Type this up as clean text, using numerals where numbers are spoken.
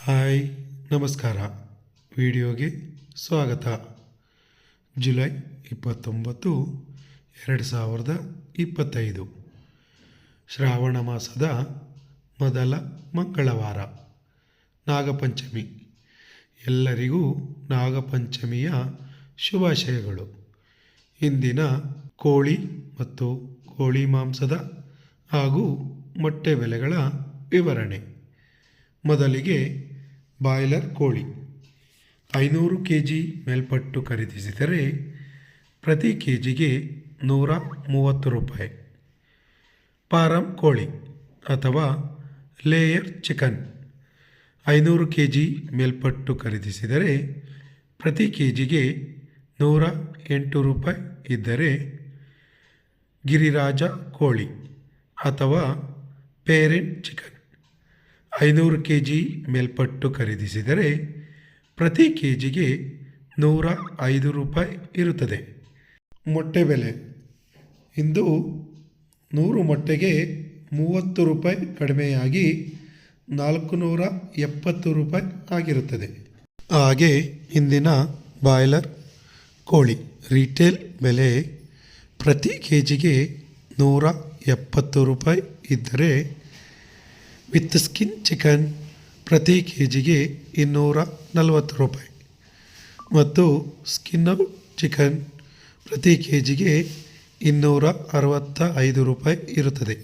Hi ನಮಸ್ಕಾರ. ವಿಡಿಯೋಗೆ ಸ್ವಾಗತ. ಜುಲೈ 29, 2025 ಶ್ರಾವಣ ಮಾಸದ ಮೊದಲ ಮಂಗಳವಾರ, ನಾಗಪಂಚಮಿ. ಎಲ್ಲರಿಗೂ ನಾಗಪಂಚಮಿಯ ಶುಭಾಶಯಗಳು. ಇಂದಿನ ಕೋಳಿ ಮತ್ತು ಕೋಳಿ ಮಾಂಸದ ಹಾಗೂ ಮೊಟ್ಟೆ ಬೆಲೆಗಳ ವಿವರಣೆ. ಮೊದಲಿಗೆ ಬಾಯ್ಲರ್ ಕೋಳಿ 500 kg ಮೇಲ್ಪಟ್ಟು ಖರೀದಿಸಿದರೆ ಪ್ರತಿ ಕೆಜಿಗೆ 130 ರೂಪಾಯಿ. ಫಾರಂ ಕೋಳಿ ಅಥವಾ ಲೇಯರ್ ಚಿಕನ್ 500 kg ಮೇಲ್ಪಟ್ಟು ಖರೀದಿಸಿದರೆ ಪ್ರತಿ ಕೆಜಿಗೆ 108 ರೂಪಾಯಿ ಇದ್ದರೆ, ಗಿರಿರಾಜ ಕೋಳಿ ಅಥವಾ ಪೇರೆಂಟ್ ಚಿಕನ್ 500 kg ಮೇಲ್ಪಟ್ಟು ಖರೀದಿಸಿದರೆ ಪ್ರತಿ ಕೆಜಿಗೆ 105 ರೂಪಾಯಿ ಇರುತ್ತದೆ. ಮೊಟ್ಟೆ ಬೆಲೆ ಇಂದು 100 ಮೊಟ್ಟೆಗೆ 30 ರೂಪಾಯಿ ಕಡಿಮೆಯಾಗಿ 470 ರೂಪಾಯಿ ಆಗಿರುತ್ತದೆ. ಹಾಗೆ ಇಂದಿನ ಬಾಯ್ಲರ್ ಕೋಳಿ ರಿಟೇಲ್ ಬೆಲೆ ಪ್ರತಿ ಕೆಜಿಗೆ 170 ರೂಪಾಯಿ ಇದ್ದರೆ, ವಿತ್ ಸ್ಕಿನ್ ಚಿಕನ್ ಪ್ರತಿ ಕೆಜಿಗೆ 240 ರೂಪಾಯಿ ಮತ್ತು ಸ್ಕಿನ್ ಔಟ್ ಚಿಕನ್ ಪ್ರತಿ ಕೆಜಿಗೆ 265 ರೂಪಾಯಿ ಇರುತ್ತದೆ.